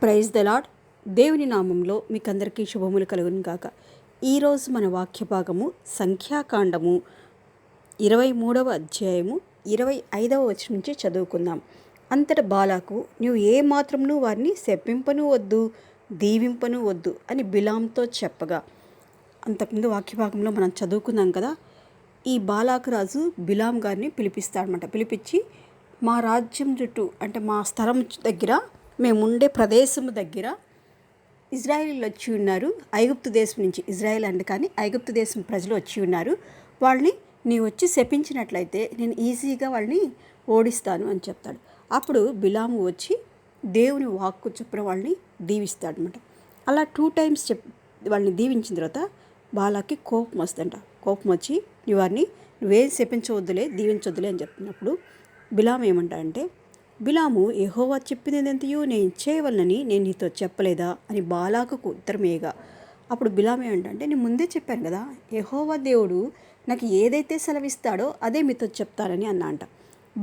Praise the lord. దేవుని నామంలో మీకందరికీ శుభములు కలుగును గాక. ఈరోజు మన వాక్య భాగము సంఖ్యాకాండము 23వ అధ్యాయము 25వ వచనం నుంచి చదువుకుందాం. అంతట బాలాకు, నీవు ఏ మాత్రమును వారిని శపింపను వద్దు, దీవింపను వద్దు అని బిలాంతో చెప్పగా, అంతకుముందు వాక్య భాగంలో మనం చదువుకున్నాం కదా. ఈ బాలాకు రాజు బిలాం గారిని పిలిపిస్తాడనమాట. పిలిపించి, మా రాజ్యం చుట్టూ అంటే మా స్థలం దగ్గర, మేముండే ప్రదేశం దగ్గర ఇజ్రాయేలీలు వచ్చి ఉన్నారు. ఐగుప్తు దేశం నుంచి, ఇజ్రాయేల్ అంటే కానీ ఐగుప్తు దేశం ప్రజలు వచ్చి ఉన్నారు. వాళ్ళని నీవు వచ్చి శపించినట్లయితే నేను ఈజీగా వాళ్ళని ఓడిస్తాను అని చెప్తాడు. అప్పుడు బిలాము వచ్చి దేవుని వాక్కు చొప్పున వాళ్ళని దీవిస్తాడనమాట. అలా 2 times వాళ్ళని దీవించిన తర్వాత బాలాకి కోపం వస్తుందంట. కోపం వచ్చి నువ్వేం శపించవద్దులే, దీవించవద్దులే అని చెప్తున్నప్పుడు బిలాము ఏమంటాడంటే, బిలాము, యెహోవా చెప్పినదంతయు నేను చేయవలనని నేను నీతో చెప్పలేదా అని బాలాకుకు ఉత్తరమేగా. అప్పుడు బిలాము ఏమంటే, నేను ముందే చెప్పాను కదా, యెహోవా దేవుడు నాకు ఏదైతే సెలవిస్తాడో అదే మీతో చెప్తానని అన్నాంట.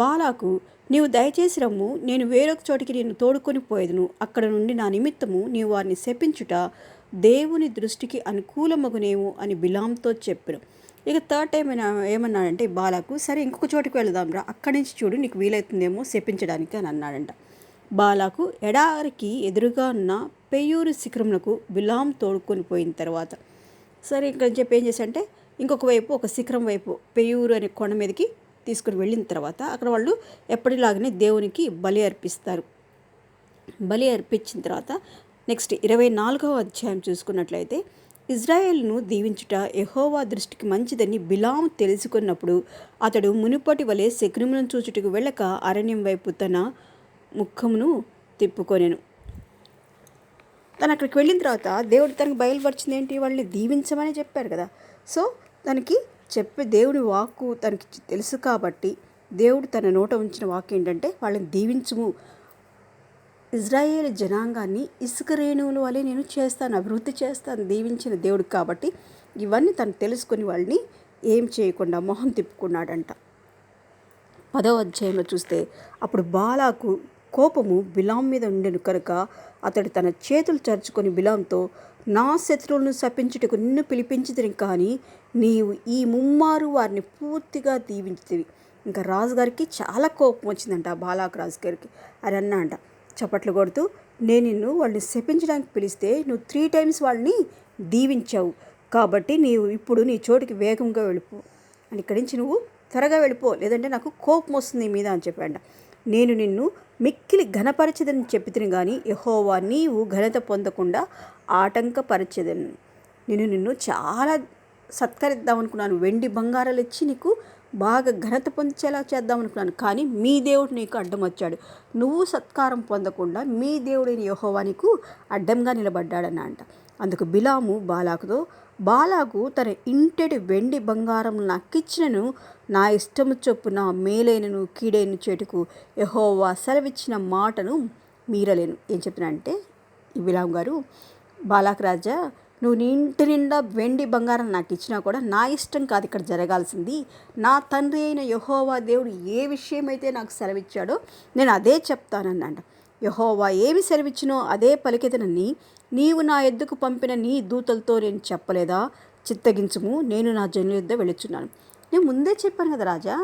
బాలాకు, నీవు దయచేసి రమ్ము, నేను వేరొక చోటికి నేను తోడుకొని పోయేదును, అక్కడ నుండి నా నిమిత్తము నీవు వారిని శపించుట దేవుని దృష్టికి అనుకూలమగునేమో అని బిలాంతో చెప్పాను. ఇక 3rd time ఏమన్నాడంటే బాలాకు, సరే ఇంకొక చోటుకి వెళదాం రా, అక్కడి నుంచి చూడు నీకు వీలవుతుందేమో శపించడానికి అని అన్నాడంట. బాలాకు ఎడారికి ఎదురుగా ఉన్న పెయూరు శిఖరములకు బిలాం తోడుకొని పోయిన తర్వాత, సరే ఇక్కడ చెప్పి ఏం చేశాడంటే ఇంకొక వైపు, ఒక శిఖరం వైపు పెయూరు అనే కొండ మీదకి తీసుకుని వెళ్ళిన తర్వాత అక్కడ వాళ్ళు ఎప్పటిలాగానే దేవునికి బలి అర్పిస్తారు. బలి అర్పించిన తర్వాత నెక్స్ట్ 24వ అధ్యాయం చూసుకున్నట్లయితే, ఇజ్రాయేలును దీవించుట యెహోవా దృష్టికి మంచిదని బిలాము తెలుసుకున్నప్పుడు అతడు మునుపటి వలె శకునములను చూచుటకు వెళ్ళక అరణ్యం వైపు తన ముఖమును తిప్పుకొనెను. తను అక్కడికి వెళ్ళిన తర్వాత దేవుడు తనకు బయలుపరిచింది ఏంటి? వాళ్ళని దీవించమని చెప్పారు కదా. సో తనకి దేవుని వాక్కు తనకి తెలుసు కాబట్టి దేవుడు తన నోట ఉంచిన వాక్కు ఏంటంటే, వాళ్ళని దీవించుము, ఇజ్రాయేల్ జనాంగాన్ని ఇసుక రేణువుల వలె నేను చేస్తాను, అభివృద్ధి చేస్తాను, దీవించిన దేవుడు కాబట్టి ఇవన్నీ తను తెలుసుకుని వాళ్ళని ఏం చేయకుండా మొహం తిప్పుకున్నాడంట. 10వ అధ్యాయంలో చూస్తే, అప్పుడు బాలాకు కోపము బిలాం మీద ఉండెను కనుక అతడు తన చేతులు చరుచుకొని బిలాంతో, నా శత్రువులను శపించుటకు నిన్ను పిలిపించితిని, కానీ నీవు ఈ ముమ్మారు వారిని పూర్తిగా దీవించితివి. ఇంకా రాజుగారికి చాలా కోపం వచ్చిందంట. బాలాకు రాజుగారికి అని అన్నా అంట, చప్పట్లు కొడుతూ, నేను నిన్ను వాళ్ళని శపించడానికి పిలిస్తే నువ్వు 3 times వాళ్ళని దీవించావు, కాబట్టి నీవు ఇప్పుడు నీ చోటికి వేగంగా వెళ్ళిపో అని, ఇక్కడి నుంచి నువ్వు త్వరగా వెళ్ళిపో, లేదంటే నాకు కోపం వస్తుంది నీ మీద అని చెప్పాడ. నేను నిన్ను మిక్కిలి ఘనపరచదని చెప్పితిని, కానీ యెహోవా నీవు ఘనత పొందకుండా ఆటంకపరచదని. నిన్ను చాలా సత్కరిద్దాం అనుకున్నాను, వెండి బంగారాలు ఇచ్చి నీకు బాగా ఘనత పొందేలా చేద్దాం అనుకున్నాను, కానీ మీ దేవుడు నీకు అడ్డం వచ్చాడు. నువ్వు సత్కారం పొందకుండా మీ దేవుడైన యెహోవా నీకు అడ్డంగా నిలబడ్డాడని అంట. అందుకు బిలాము బాలాకుతో, బాలాకు తన ఇంటెడి వెండి బంగారం నాకిచ్చినను, నా ఇష్టము చొప్పున మేలైనను కీడైన చేటుకు యెహోవా సెలవిచ్చిన మాటను మీరలేను. ఏం చెప్తున్నా అంటే ఈ బిలాము గారు, బాలాకు రాజా, నువ్వు నీ ఇంటి నిండా వెండి బంగారం నాకు ఇచ్చినా కూడా నా ఇష్టం కాదు ఇక్కడ జరగాల్సింది. నా తండ్రి అయిన యెహోవా దేవుడు ఏ విషయమైతే నాకు సెలవిచ్చాడో నేను అదే చెప్తానన్నంట. యెహోవా ఏమి సెలవిచ్చినో అదే పలికెదనని నీవు నా ఎద్దుకు పంపిన నీ దూతలతో నేను చెప్పలేదా? చిత్తగించుము, నేను నా జనుల యొద్ద వెళుచున్నాను. నేను ముందే చెప్పాను కదా రాజా,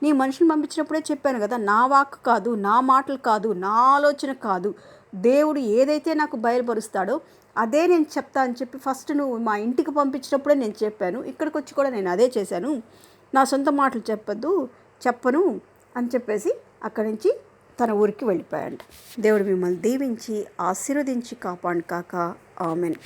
నీ మనుషులు పంపించినప్పుడే చెప్పాను కదా, నా వాక్కు కాదు, నా మాటలు కాదు, నా ఆలోచన కాదు, దేవుడు ఏదైతే నాకు బయలుపరుస్తాడో అదే నేను చెప్తా అని చెప్పి ఫస్ట్ నువ్వు మా ఇంటికి పంపించినప్పుడే నేను చెప్పాను. ఇక్కడికి వచ్చి కూడా నేను అదే చేశాను, నా సొంత మాటలు చెప్పను అని చెప్పేసి అక్కడి నుంచి తన ఊరికి వెళ్ళిపోయాడు. దేవుడు మిమ్మల్ని దీవించి ఆశీర్వదించి కాపాడు కాక. ఆమెన్.